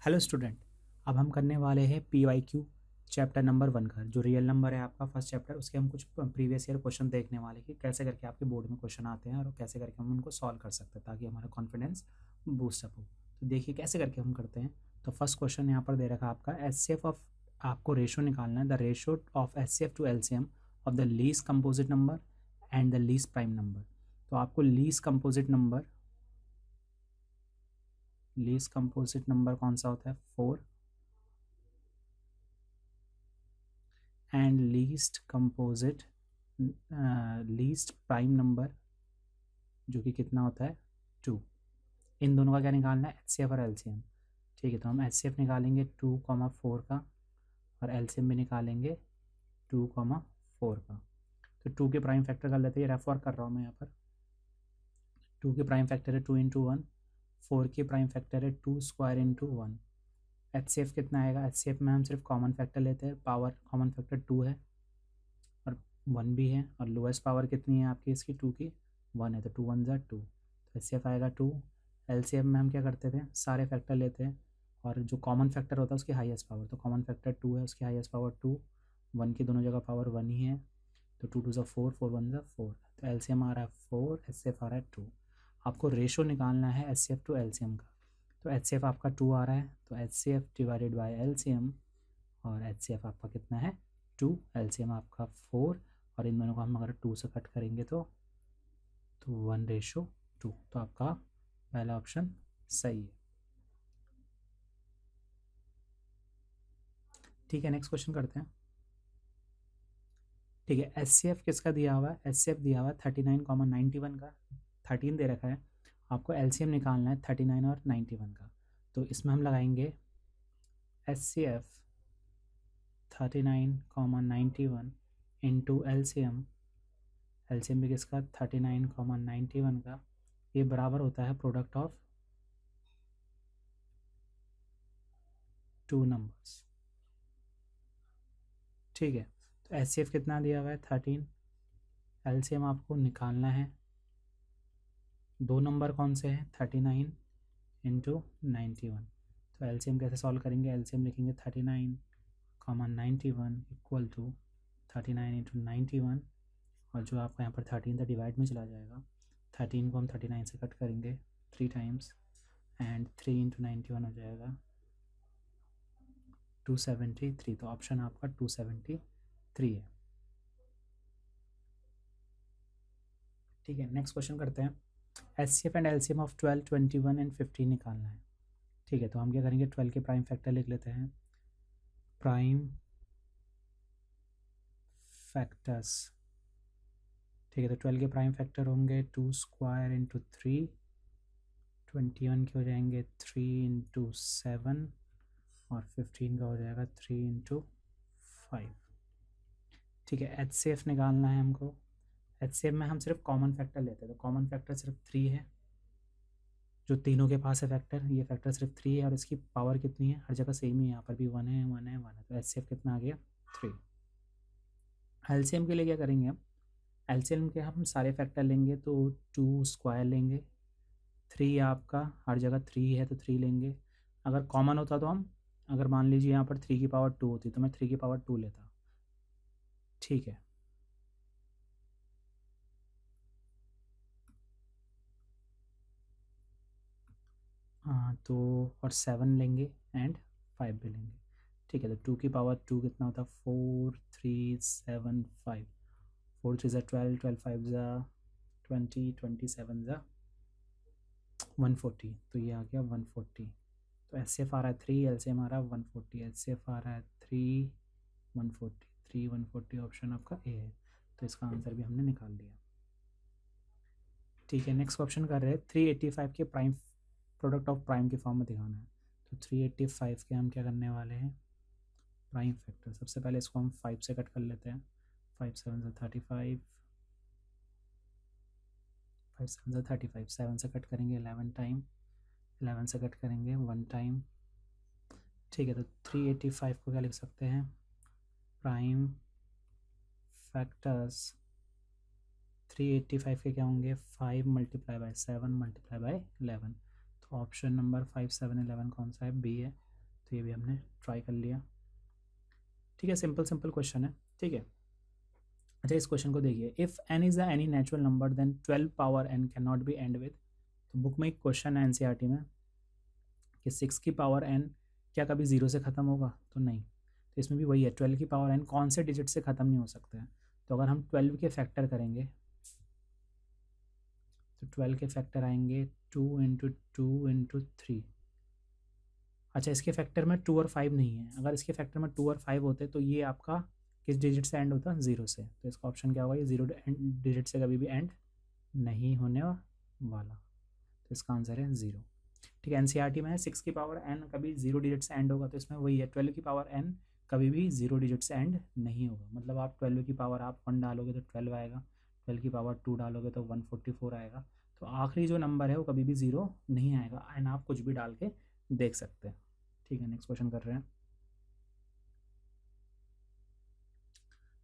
Hello student, अब हम करने वाले हैं PYQ चैप्टर नंबर 1 का। जो रियल नंबर है आपका फर्स्ट चैप्टर, उसके हम कुछ प्रीवियस ईयर क्वेश्चन देखने वाले कि कैसे करके आपके बोर्ड में क्वेश्चन आते हैं और कैसे करके हम उनको सॉल्व कर सकते हैं ताकि हमारा कॉन्फिडेंस बूस्टअप हो। तो देखिए कैसे करके हम करते हैं। तो फर्स्ट क्वेश्चन यहाँ पर दे रखा है आपका HCF ऑफ, आपको रेशो निकालना है, the ratio of HCF to LCM of the least composite number and the least prime number. तो आपको लीस्ट कंपोजिट नंबर कौन सा होता है? 4। एंड लीस्ट प्राइम नंबर जो कि कितना होता है? 2। इन दोनों का क्या निकालना है? HCF और LCM। ठीक है, तो हम HCF निकालेंगे 2,4 का और LCM भी निकालेंगे 2,4 का। तो 2 के प्राइम फैक्टर कर लेते हैं, रेफर कर रहा हूँ मैं यहाँ पर। 2 के प्राइम फैक्टर है 2 इंटू 1, 4 के प्राइम फैक्टर है 2 स्क्वायर इंटू 1। HCF कितना आएगा? HCF में हम सिर्फ कॉमन फैक्टर लेते हैं, पावर कॉमन फैक्टर 2 है और 1 भी है, और लोएस्ट पावर कितनी है आपकी इसकी? 2 की 1 है, तो 2 1 ज़ा 2, तो HCF आएगा 2। LCM में हम क्या करते थे? सारे फैक्टर लेते हैं और जो कॉमन फैक्टर होता है उसकी हाईएस्ट पावर, तो कॉमन फैक्टर 2 है, उसकी हाईएस्ट पावर 2, 1 की दोनों जगह पावर 1 ही है, तो 2 2 ज़ा 4, 4 1 ज़ा 4, तो LCM आ रहा है 4, HCF आ रहा है 2। आपको रेशो निकालना है HCF टू LCM का। तो HCF आपका 2 आ रहा है, तो HCF डिवाइडेड बाय LCM, और HCF आपका कितना है? 2, LCM आपका 4, और इन दोनों को हम अगर 2 से कट करेंगे तो 1:2। तो आपका पहला ऑप्शन सही है। ठीक है, नेक्स्ट क्वेश्चन करते हैं। ठीक है, HCF किसका दिया हुआ है? HCF दिया हुआ है 39,91 का, 13 दे रखा है। आपको LCM निकालना है 39 और 91 का। तो इसमें हम लगाएंगे HCF 39,91 इंटू LCM। LCM भी किसका? 39,91 का। ये बराबर होता है प्रोडक्ट ऑफ 2 नंबर्स। ठीक है, तो HCF कितना दिया हुआ है? 13। LCM आपको निकालना है, दो नंबर कौन से हैं? 39 इंटू 91। तो LCM कैसे सॉल्व करेंगे? LCM लिखेंगे 39,91 इक्वल टू 39 इंटू 91, और जो आपका यहाँ पर 13 था डिवाइड में चला जाएगा। 13 को हम 39 से कट करेंगे 3 टाइम्स, एंड 3 इंटू 91 हो जाएगा 273। तो ऑप्शन आपका 273 है। ठीक है, नेक्स्ट क्वेश्चन करते हैं। HCF and LCM of 12, 21 and 15 निकालना है। ठीक है, तो हम क्या करेंगे? 12 के प्राइम फैक्टर लिख लेते हैं। प्राइम फैक्टर्स, ठीक है, तो 12 के प्राइम फैक्टर होंगे 2 स्क्वायर इंटू 3, 21 के हो जाएंगे 3 इंटू 7, और 15 का हो जाएगा 3 इंटू 5। ठीक है, HCF निकालना है हमको। HCF में हम सिर्फ कॉमन फैक्टर लेते हैं, तो कॉमन फैक्टर सिर्फ 3 है, जो तीनों के पास है फैक्टर, ये फैक्टर सिर्फ 3 है, और इसकी पावर कितनी है? हर जगह सेम ही है, यहाँ पर भी 1 है 1 है 1 है, तो HCF कितना आ गया? 3। LCM के लिए क्या करेंगे हम? LCM के हम सारे फैक्टर लेंगे, तो 2 स्क्वायर लेंगे, 3 आपका हर जगह 3 है तो 3 लेंगे। अगर कॉमन होता तो हम, अगर मान लीजिए यहाँ पर 3 की पावर 2 होती तो मैं 3 की पावर 2 लेता। ठीक है, हाँ, तो और 7 लेंगे एंड 5 भी लेंगे। ठीक है, तो 2 की पावर 2 कितना होता है? 4 3 7 5, 4 3 ज़ा 12, 12 5 ज़ा 20, 27 ज़ा 140, तो ये आ गया 140। तो HCF आ रहा है 3, LCM आ रहा है 140, HCF आ रहा है 3 140, 3 140, ऑप्शन आपका ए है। तो इसका आंसर भी हमने निकाल लिया। ठीक है, नेक्स्ट ऑप्शन कर रहे हैं 385 के प्राइम प्रोडक्ट ऑफ प्राइम की फॉर्म में दिखाना है। तो 385 के हम क्या करने वाले हैं? प्राइम फैक्टर, सबसे पहले इसको हम 5 से कट कर लेते हैं। 5 7 से 35, 5 7 से 35, 7 से कट करेंगे 11 टाइम, 11 से कट करेंगे 1 टाइम। ठीक है, तो 385 को क्या लिख सकते हैं? प्राइम फैक्टर्स 385 के क्या होंगे? 5 मल्टीप्लाई बाय 7 मल्टीप्लाई बाय 11। तो ऑप्शन नंबर 5 7 11 कौन सा है? बी है। तो ये भी हमने ट्राई कर लिया। ठीक है, सिंपल सिंपल क्वेश्चन है। ठीक है, अच्छा इस क्वेश्चन को देखिए, if n is any natural number then 12 power n can not be end with. तो बुक में एक क्वेश्चन है एनसीईआरटी में कि 6 की पावर n क्या कभी 0 से ख़त्म होगा, तो नहीं। तो इसमें भी वही है, 12 की पावर n कौन से डिजिट से ख़त्म नहीं हो सकता है। तो अगर हम 12 के फैक्टर करेंगे तो 12 के फैक्टर आएंगे 2 इंटू 2 इंटू 3। अच्छा इसके फैक्टर में 2 और 5 नहीं है, अगर इसके फैक्टर में 2 और 5 होते तो ये आपका किस डिजिट से एंड होता, 0 से। तो इसका ऑप्शन क्या होगा, ये 0 डिजिट से कभी भी एंड नहीं होने वाला। तो इसका आंसर है 0। ठीक है, एनसीईआरटी में है 6 की पावर n कभी 0 डिजिट से एंड होगा, तो इसमें वही है 12 की पावर n कभी भी 0 डिजिट से एंड नहीं होगा। मतलब आप 12 की पावर आप 1 डालोगे तो 12 आएगा, 12 की पावर 2 डालोगे तो 144 आएगा। तो आखिरी जो नंबर है वो कभी भी 0 नहीं आएगा, एंड आप कुछ भी डाल के देख सकते हैं। ठीक है, नेक्स्ट क्वेश्चन कर रहे हैं।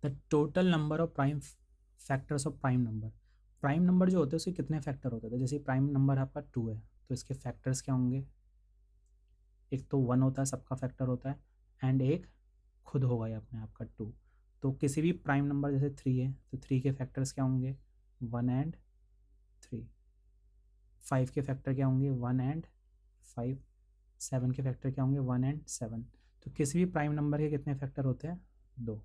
The total number of prime factors of prime number. Prime number जो होते हैं उसके कितने फैक्टर होते हैं, जैसे प्राइम नंबर आपका 2 है तो इसके फैक्टर्स क्या होंगे, एक तो 1 होता है, सबका फैक्टर होता है, एंड एक खुद होगा ये अपने आप का 2। तो किसी भी प्राइम नंबर जैसे 3 है तो 3 के फैक्टर्स क्या होंगे, 1 एंड 3। 5 के फैक्टर क्या होंगे, 1 एंड 5। 7 के फैक्टर क्या होंगे, 1 एंड 7। तो किसी भी प्राइम नंबर के कितने फैक्टर होते हैं, 2।